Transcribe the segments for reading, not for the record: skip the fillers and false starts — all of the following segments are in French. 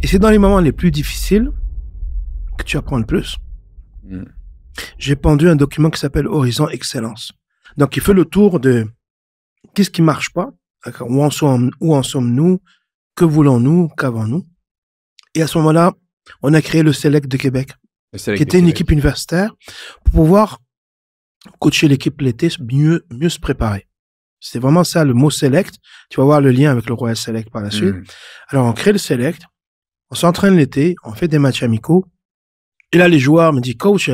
Et c'est dans les moments les plus difficiles que tu apprends le plus. J'ai pendu un document qui s'appelle Horizon Excellence. Donc, il fait le tour de qu'est-ce qui marche pas, où en sommes-nous, que voulons-nous, qu'avons-nous. Et à ce moment-là, on a créé le Select de Québec, qui était une équipe universitaire pour pouvoir coacher l'équipe l'été, mieux se préparer. C'est vraiment ça, le mot Select. Tu vas voir le lien avec le Royal Select par la suite. Alors, on crée le Select, on s'entraîne l'été, on fait des matchs amicaux. Et là, les joueurs me disent, coach,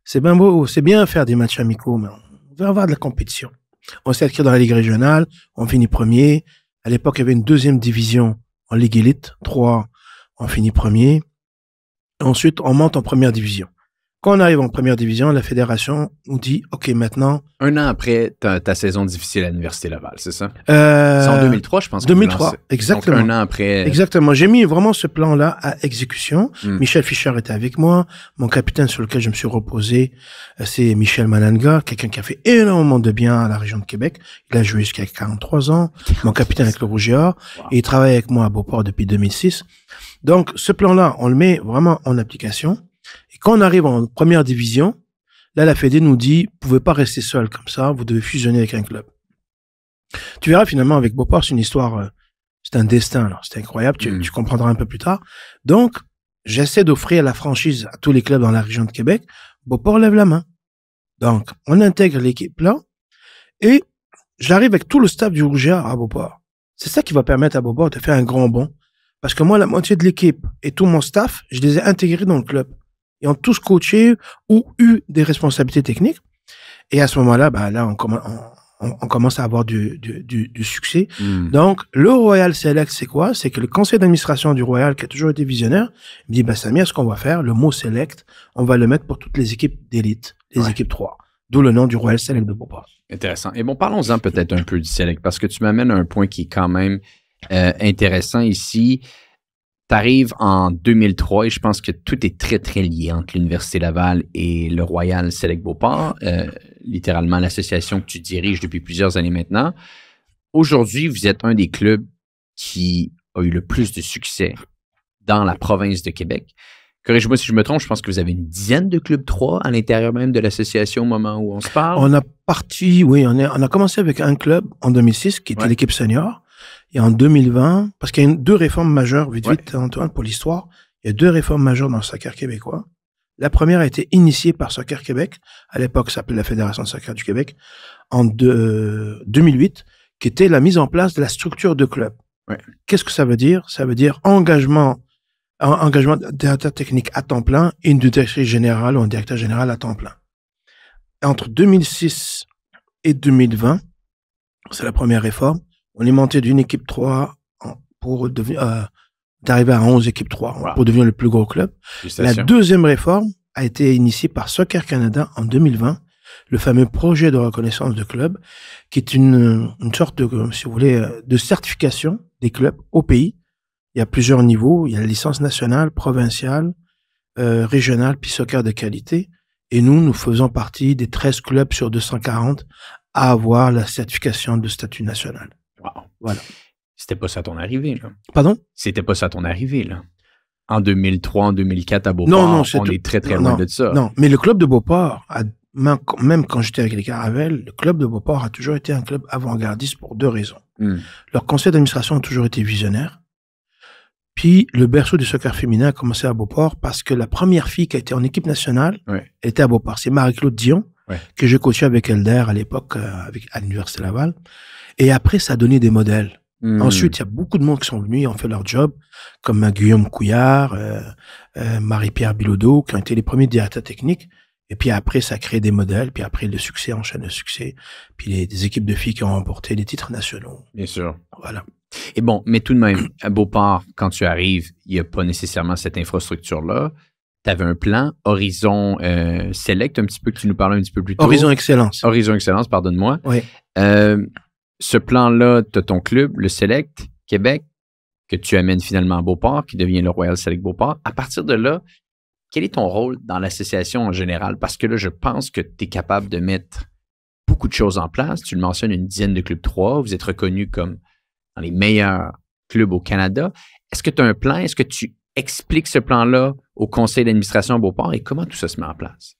c'est bien beau, c'est bien faire des matchs amicaux, mais on veut avoir de la compétition. On s'est inscrit dans la Ligue régionale, on finit premier. À l'époque, il y avait une deuxième division en Ligue Élite, 3, on finit premier. Ensuite, on monte en première division. Quand on arrive en première division, la fédération nous dit, OK, maintenant... Un an après ta saison difficile à l'Université Laval, c'est ça? C'est en 2003, je pense. 2003, exactement. Donc, un an après... Exactement. J'ai mis vraiment ce plan-là à exécution. Michel Fischer était avec moi. Mon capitaine sur lequel je me suis reposé, c'est Michel Malanga, quelqu'un qui a fait énormément de bien à la région de Québec. Il a joué jusqu'à 43 ans. Mon capitaine avec le Rouge et Or. Wow. Et il travaille avec moi à Beauport depuis 2006. Donc, ce plan-là, on le met vraiment en application. Et quand on arrive en première division, là, la Fédé nous dit, vous pouvez pas rester seul comme ça, vous devez fusionner avec un club. Tu verras finalement avec Beauport, c'est une histoire, c'est un destin, là. C'est incroyable, tu comprendras un peu plus tard. Donc, j'essaie d'offrir la franchise à tous les clubs dans la région de Québec. Beauport lève la main. Donc, on intègre l'équipe là, et j'arrive avec tout le staff du Rouge et Or à Beauport. C'est ça qui va permettre à Beauport de faire un grand bond. Parce que moi, la moitié de l'équipe et tout mon staff, je les ai intégrés dans le club. Ils ont tous coaché ou eu des responsabilités techniques. Et à ce moment-là, bah là, on commence à avoir du succès. Donc, le Royal Select, c'est quoi? C'est que le conseil d'administration du Royal, qui a toujours été visionnaire, me dit, bah, Samir, ce qu'on va faire, le mot Select, on va le mettre pour toutes les équipes d'élite, les équipes 3. D'où le nom du Royal Select de Beauport. Intéressant. Et bon, parlons-en peut-être un peu du Select, parce que tu m'amènes à un point qui est quand même intéressant ici. Tu arrives en 2003 et je pense que tout est très, très lié entre l'Université Laval et le Royal Select Beauport, littéralement l'association que tu diriges depuis plusieurs années maintenant. Aujourd'hui, vous êtes un des clubs qui a eu le plus de succès dans la province de Québec. Corrige-moi si je me trompe, je pense que vous avez une dizaine de clubs 3 à l'intérieur même de l'association au moment où on se parle. On a commencé avec un club en 2006 qui était l'équipe senior. Et en 2020, parce qu'il y a deux réformes majeures, vite, Antoine, pour l'histoire, il y a deux réformes majeures dans le soccer québécois. La première a été initiée par Soccer Québec, à l'époque ça s'appelait la Fédération de soccer du Québec, en 2008, qui était la mise en place de la structure de club. Qu'est-ce que ça veut dire? Ça veut dire engagement d'un directeur technique à temps plein et une directrice générale ou un directeur général à temps plein. Entre 2006 et 2020, c'est la première réforme. On est monté d'une équipe 3 pour d'arriver à 11 équipes 3 pour devenir le plus gros club. La deuxième réforme a été initiée par Soccer Canada en 2020, le fameux projet de reconnaissance de club, qui est une sorte de, si vous voulez, de certification des clubs au pays. Il y a plusieurs niveaux. Il y a la licence nationale, provinciale, régionale, puis soccer de qualité. Et nous faisons partie des 13 clubs sur 240 à avoir la certification de statut national. Wow. Voilà. C'était pas ça ton arrivée, là. Pardon? C'était pas ça ton arrivée, là. En 2003, en 2004 à Beauport, non, on est très, très loin de ça. Non, mais le club de Beauport, même quand j'étais avec les Caravelles, le club de Beauport a toujours été un club avant-gardiste pour deux raisons. Leur conseil d'administration a toujours été visionnaire. Puis, le berceau du soccer féminin a commencé à Beauport parce que la première fille qui a été en équipe nationale était à Beauport. C'est Marie-Claude Dion, que j'ai coaché avec Elder à l'époque, à l'Université Laval. Et après, ça a donné des modèles. Ensuite, il y a beaucoup de monde qui sont venus et ont fait leur job, comme Guillaume Couillard, Marie-Pierre Bilodeau, qui ont été les premiers directeurs techniques. Et puis après, ça a créé des modèles. Puis après, le succès enchaîne le succès. Puis des équipes de filles qui ont remporté les titres nationaux. Bien sûr. Voilà. Et bon, mais tout de même, à Beauport, quand tu arrives, il n'y a pas nécessairement cette infrastructure-là. Tu avais un plan, Horizon Select, un petit peu que tu nous parlais un petit peu plus tôt. Horizon Excellence. Horizon Excellence, pardonne-moi. Oui. Ce plan-là, tu as ton club, le Select Québec, que tu amènes finalement à Beauport, qui devient le Royal Select Beauport. À partir de là, quel est ton rôle dans l'association en général? Parce que là, je pense que tu es capable de mettre beaucoup de choses en place. Tu le mentionnes, une dizaine de clubs 3. Vous êtes reconnus comme dans les meilleurs clubs au Canada. Est-ce que tu as un plan? Est-ce que tu explique ce plan-là au conseil d'administration à Beauport et comment tout ça se met en place?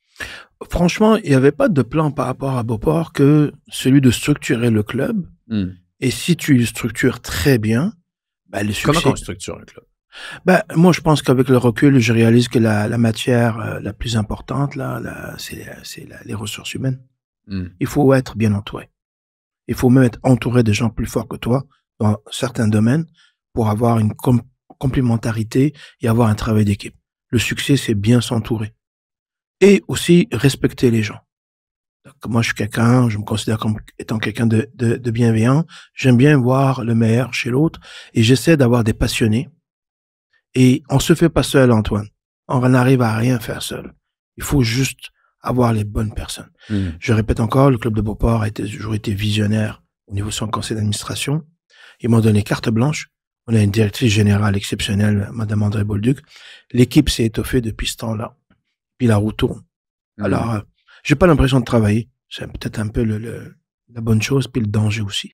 Franchement, il n'y avait pas de plan par rapport à Beauport que celui de structurer le club. Et si tu le structures très bien, ben, le succès... Comment on structure un club? Ben, moi, je pense qu'avec le recul, je réalise que la matière la plus importante, là, c'est les ressources humaines. Il faut être bien entouré. Il faut même être entouré de gens plus forts que toi dans certains domaines pour avoir une complémentarité et avoir un travail d'équipe. Le succès, c'est bien s'entourer. Et aussi respecter les gens. Donc, moi, je me considère comme étant quelqu'un de bienveillant. J'aime bien voir le meilleur chez l'autre et j'essaie d'avoir des passionnés. Et on se fait pas seul, Antoine. On n'arrive à rien faire seul. Il faut juste avoir les bonnes personnes. Je répète encore, le club de Beauport a toujours été visionnaire au niveau de son conseil d'administration. Ils m'ont donné carte blanche. On a une directrice générale exceptionnelle, Madame André Bolduc. L'équipe s'est étoffée depuis ce temps-là. Puis la roue tourne. Alors, j'ai pas l'impression de travailler. C'est peut-être un peu la bonne chose, puis le danger aussi.